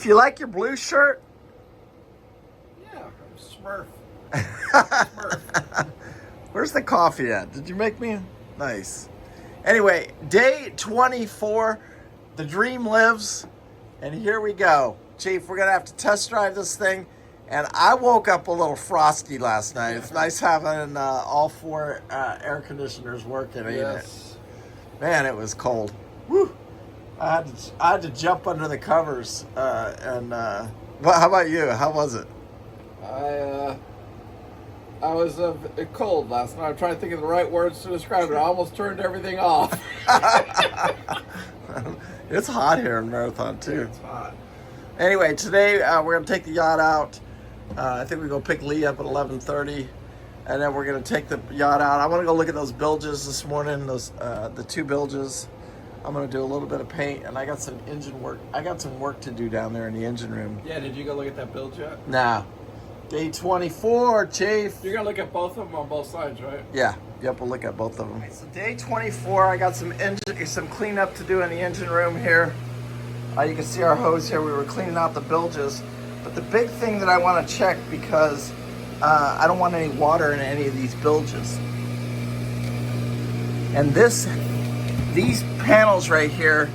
you like your blue shirt? Yeah, I'm Smurf. Smurf. Where's the coffee at? Did you make me? Nice. Anyway, day 24. The dream lives. And here we go. Chief, we're going to have to test drive this thing. And I woke up a little frosty last night. It's nice having all 4 air conditioners working, ain't it? Man, it was cold. Woo! I had to jump under the covers. Well, how about you? How was it? I was cold last night. I'm trying to think of the right words to describe it. I almost turned everything off. It's hot here in Marathon, too. It's hot. Anyway, today we're going to take the yacht out. I think we go pick Lee up at 11:30. And then we're going to take the yacht out. I want to go look at those bilges this morning, the 2 bilges. I'm going to do a little bit of paint, and I got some engine work. I got some work to do down there in the engine room. Yeah, did you go look at that bilge yet? Nah. Day 24, Chief. You're going to look at both of them on both sides, right? Yeah. Yep, we'll look at both of them. Right, so day 24, I got some cleanup to do in the engine room here. You can see our hose here. We were cleaning out the bilges. But the big thing that I want to check, because I don't want any water in any of these bilges. And these panels right here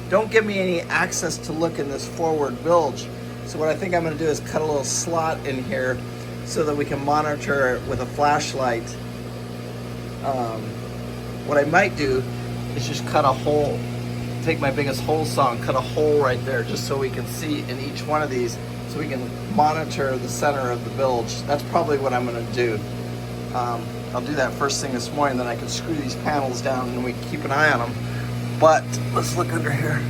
don't give me any access to look in this forward bilge. So what I think I'm going to do is cut a little slot in here so that we can monitor it with a flashlight. What I might do is just cut a hole, take my biggest hole saw and cut a hole right there just so we can see in each one of these, so we can monitor the center of the bilge. That's probably what I'm going to do. I'll do that first thing this morning, then I can screw these panels down and we can keep an eye on them. But let's look under here.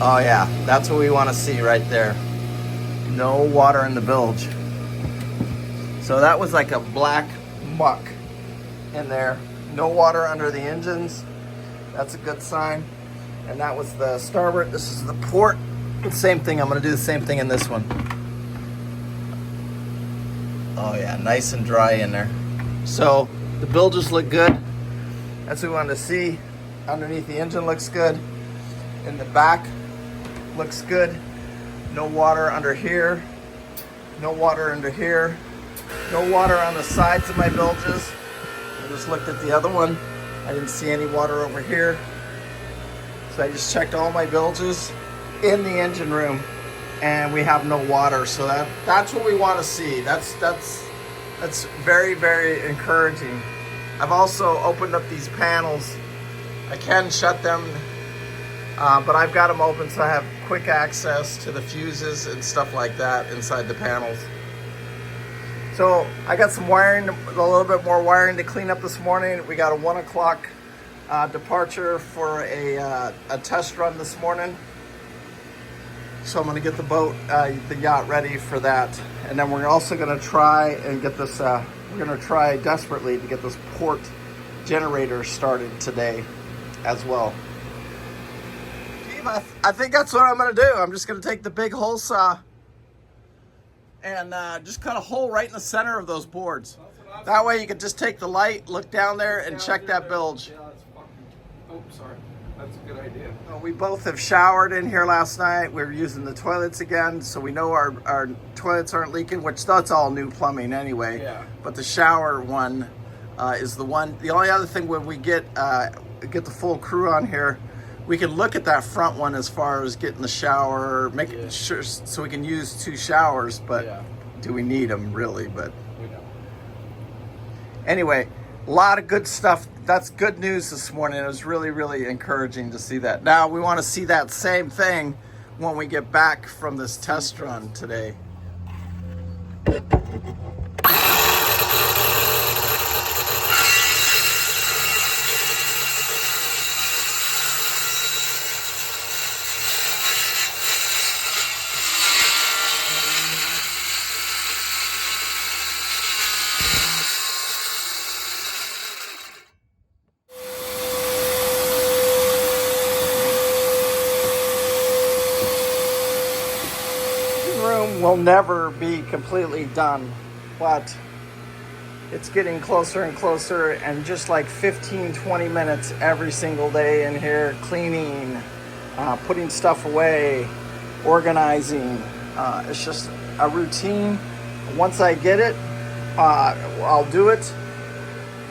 Oh yeah, that's what we want to see right there. No water in the bilge. So that was like a black muck in there. No water under the engines. That's a good sign. And that was the starboard. This is the port. The same thing. I'm going to do the same thing in this one. Oh yeah, nice and dry in there. So the bilges look good. That's what we wanted to see. Underneath the engine looks good. In the back looks good. No water under here. No water under here. No water on the sides of my bilges. I just looked at the other one. I didn't see any water over here. So I just checked all my bilges in the engine room, and we have no water. So that's what we want to see. That's very, very encouraging. I've also opened up these panels. I can shut them, but I've got them open so I have quick access to the fuses and stuff like that inside the panels. So I got some wiring, a little bit more wiring to clean up this morning. We got a 1 o'clock departure for a test run this morning. So I'm going to get the boat, the yacht ready for that. And then we're also going to try and get this, we're going to try desperately to get this port generator started today as well. Steve, I think that's what I'm going to do. I'm just going to take the big hole saw and just cut a hole right in the center of those boards. That way you can just take the light, look down there, and check that bilge. Yeah, that's fucking... Oh, sorry. That's a good idea. We both have showered in here last night. We're using the toilets again, so we know our toilets aren't leaking, which that's all new plumbing anyway. Yeah. But the shower one is the one. The only other thing, when we get the full crew on here, we can look at that front one as far as getting the shower, making sure so we can use 2 showers. But do we need them really? But We don't. anyway, a lot of good stuff. That's good news this morning. It was really, really encouraging to see that. Now we want to see that same thing when we get back from this test run today. Will never be completely done, but it's getting closer and closer, and just like 15-20 minutes every single day in here cleaning, putting stuff away, organizing. It's just a routine. Once I get it, I'll do it,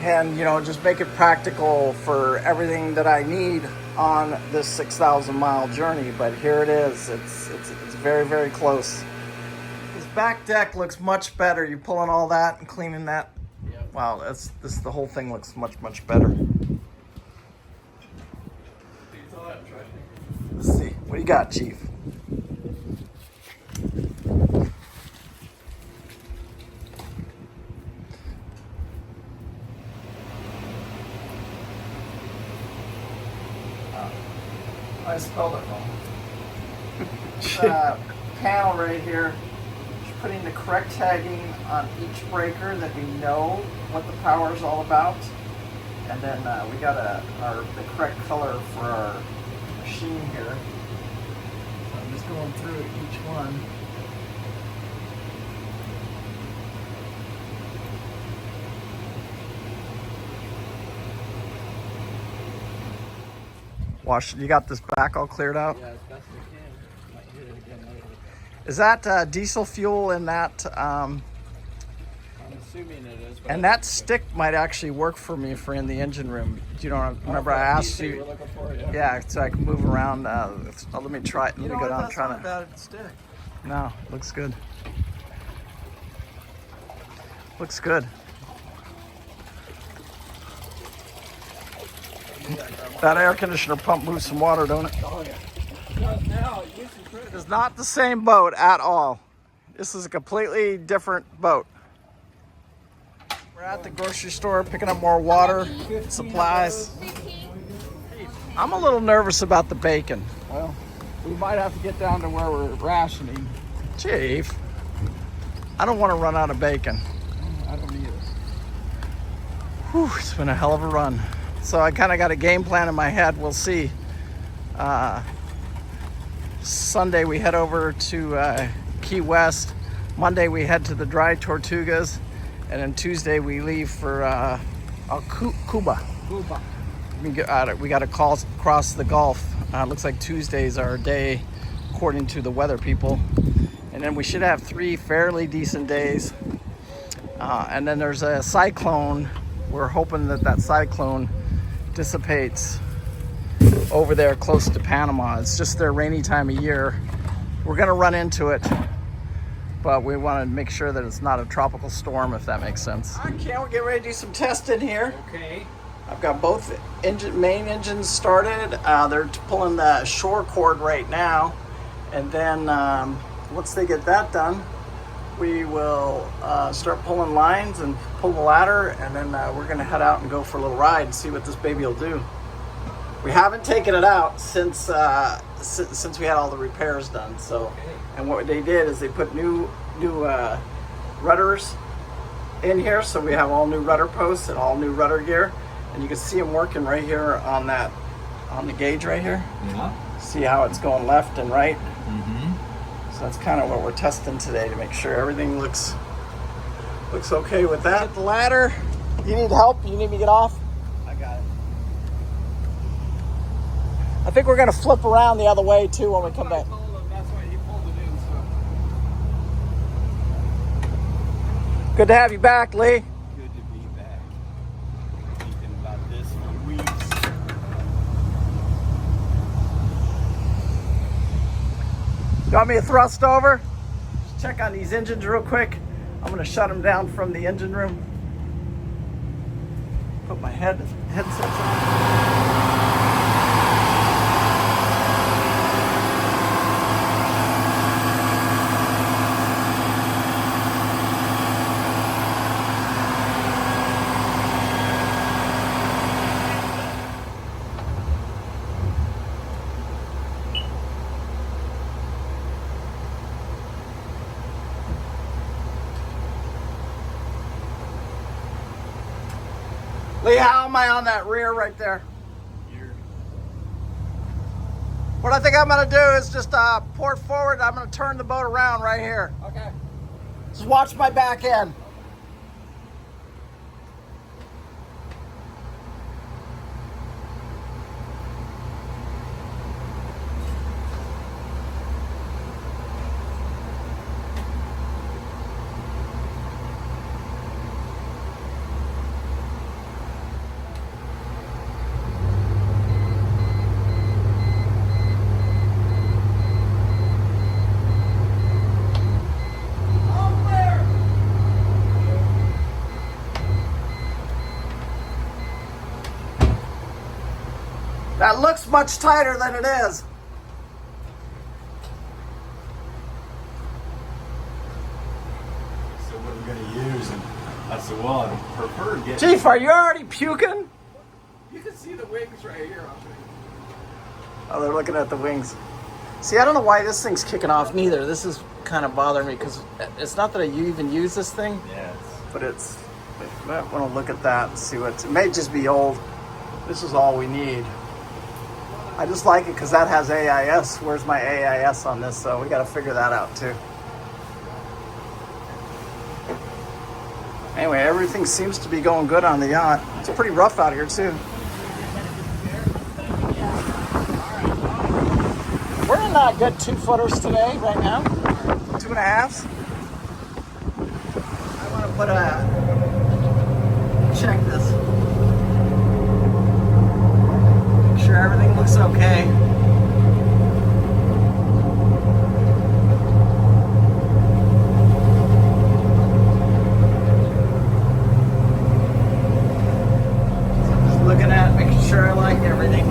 and just make it practical for everything that I need on this 6,000 mile journey. But here it is. It's very, very close. This back deck looks much better. You're pulling all that and cleaning that. Yep. Wow, the whole thing looks much better. Let's see. What do you got, Chief? I spelled it wrong. Panel right here. Just putting the correct tagging on each breaker that we know what the power is all about. And then we got the correct color for our machine here. So I'm just going through each one. You got this back all cleared out? Yeah, as best we can. Might hit it again later. Is that diesel fuel in that? I'm assuming it is. And that stick might actually work for me for in the engine room. You don't remember I asked you? We're looking for, yeah, so I can move around. Let me try it. Let me go down and try it. Bad stick. No, looks good. Looks good. That air conditioner pump moves some water, don't it? Oh yeah. Because now it used to It is not the same boat at all. This is a completely different boat. We're at the grocery store picking up more water, supplies. I'm a little nervous about the bacon. Well, we might have to get down to where we're rationing. Chief, I don't want to run out of bacon. I don't either. Whew, it's been a hell of a run. So I kind of got a game plan in my head. We'll see. Sunday we head over to Key West. Monday we head to the Dry Tortugas. And then Tuesday we leave for Cuba. Cuba. We got to cross the Gulf. Looks like Tuesday's our day, according to the weather people. And then we should have 3 fairly decent days. And then there's a cyclone. We're hoping that cyclone dissipates over there close to Panama. It's just their rainy time of year. We're gonna run into it, but we want to make sure that it's not a tropical storm, if that makes sense. Okay, we're getting ready to do some testing here. Okay. I've got both main engines started. They're pulling the shore cord right now, and then once they get that done, we will start pulling lines and pull the ladder, and then we're gonna head out and go for a little ride and see what this baby will do. We haven't taken it out since we had all the repairs done. So, okay. And what they did is they put new rudders in here, so we have all new rudder posts and all new rudder gear, and you can see them working right here on the gauge right here. Yeah. See how it's going left and right. Mm-hmm. So that's kind of what we're testing today to make sure everything looks okay with that. Get the ladder. You need help? You need me to get off? I got it. I think we're gonna flip around the other way too when we come back. That's why he pulled it in. So. Good to have you back, Lee. Good to be back. Thinking about this for weeks. You want me to thrust over? Just check on these engines real quick. I'm gonna shut them down from the engine room. Put my headsets on. Lee, how am I on that rear right there? What I think I'm gonna do is just port forward. I'm gonna turn the boat around right here. Okay. Just watch my back end. much tighter than it is. So what we're gonna use, and I said, well, I prefer to get. Chief, are you already puking? You can see the wings right here. I'll show you. Oh, they're looking at the wings. See, I don't know why this thing's kicking off neither. This is kind of bothering me because it's not that you even use this thing, Yeah. but it's. I might want to look at that and see what. It may just be old. This is all we need. I just like it because that has AIS. Where's my AIS on this? So we got to figure that out too. Anyway, everything seems to be going good on the yacht. It's pretty rough out here too. We're in good 2-footers today, right now. 2.5s. I want to put check this. Make sure everything looks okay. So I'm just looking at, making sure I like everything.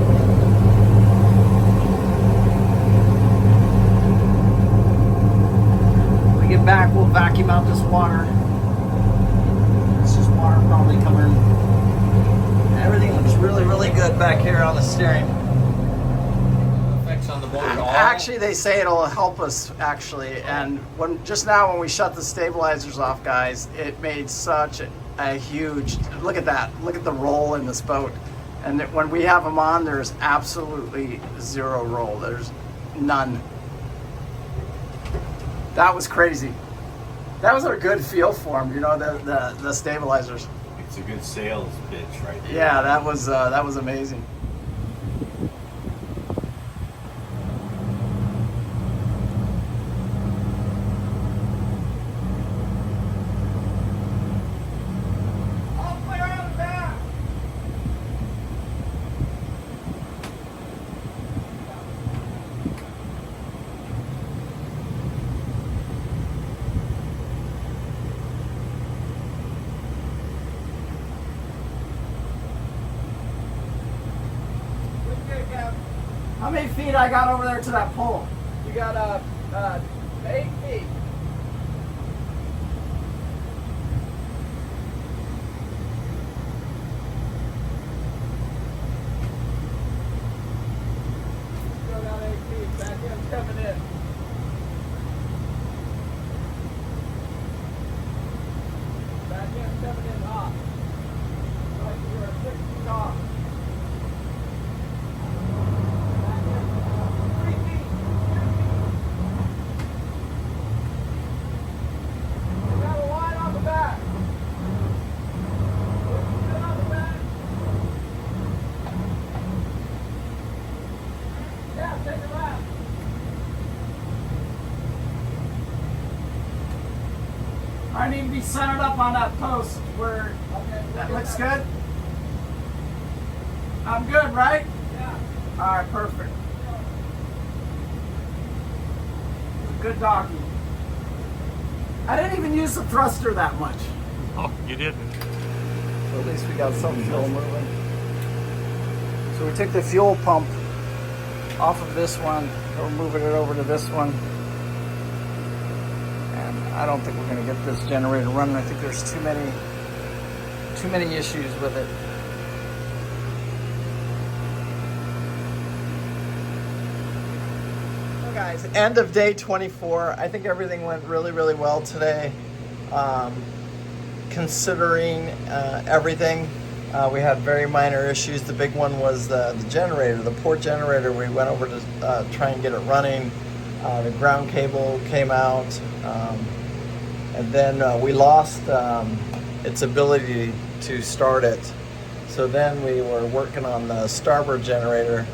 When we get back, we'll vacuum out this water. It's just water probably coming. Everything looks really, really good back here on the steering. Effects on the motor at all? Actually, they say it'll help us, actually. And just now when we shut the stabilizers off, guys, it made such a huge, look at that. Look at the roll in this boat. And when we have them on, there's absolutely zero roll. There's none. That was crazy. That was a good feel for them, you know, the stabilizers. It's a good sales pitch right there. Yeah, that was amazing. How many feet I got over there to that pole? You got 8 feet. Still got 8 feet. Back end's coming in. Back end's coming in off. Like you're at 6 feet off. I need to be centered up on that post where that looks good. I'm good, right? Yeah. All right, perfect. Good doggy. I didn't even use the thruster that much. Oh, you didn't. So at least we got some fuel moving. So we took the fuel pump off of this one. We're moving it over to this one. And I don't think we're going to get this generator running. I think there's too many issues with it. So guys, end of day 24. I think everything went really, really well today. Considering everything, we had very minor issues. The big one was the generator, the port generator. We went over to try and get it running. The ground cable came out, and then we lost its ability to start it. So then we were working on the starboard generator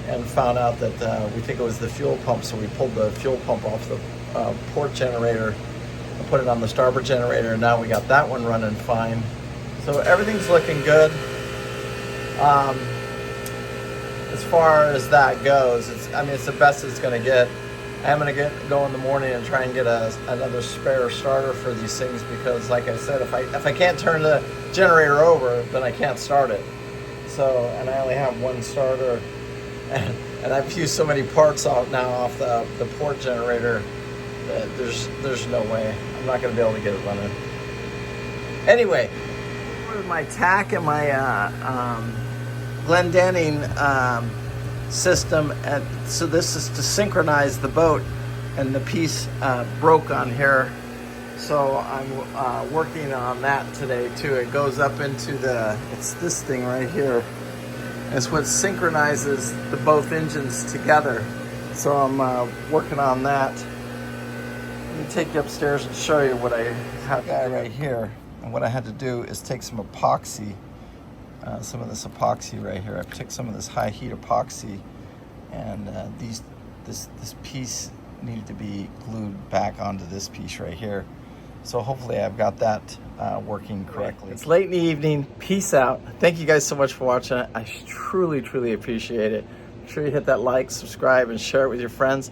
and found out that we think it was the fuel pump. So we pulled the fuel pump off the port generator and put it on the starboard generator, and now we got that one running fine. So everything's looking good. As far as that goes, it's the best it's going to get. I'm going to go in the morning and try and get another spare starter for these things, because like I said, if I can't turn the generator over, then I can't start it. So, and I only have one starter and I've used so many parts off the port generator that there's no way. I'm not going to be able to get it running. Anyway, with my tack and my Glendenning system, and so this is to synchronize the boat, and the piece broke on here, so I'm working on that today too. It goes up into it's this thing right here. It's what synchronizes the both engines together, so I'm working on that. Let me take you upstairs and show you what I have right here. And what I had to do is take some epoxy, some of this epoxy right here. I took some of this high heat epoxy, and this piece needed to be glued back onto this piece right here. So hopefully I've got that working correctly. It's late in the evening. Peace out. Thank you guys so much for watching. I truly, truly appreciate it. Make sure you hit that like, subscribe, and share it with your friends.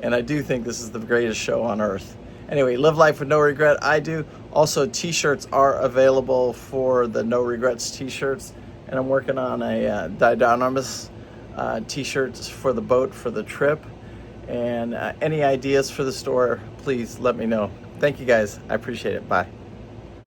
And I do think this is the greatest show on earth. Anyway, live life with no regret. I do. Also, t-shirts are available for the No Regrets t-shirts. And I'm working on a Dynamos t-shirts for the boat for the trip. And any ideas for the store, please let me know. Thank you guys. I appreciate it. Bye.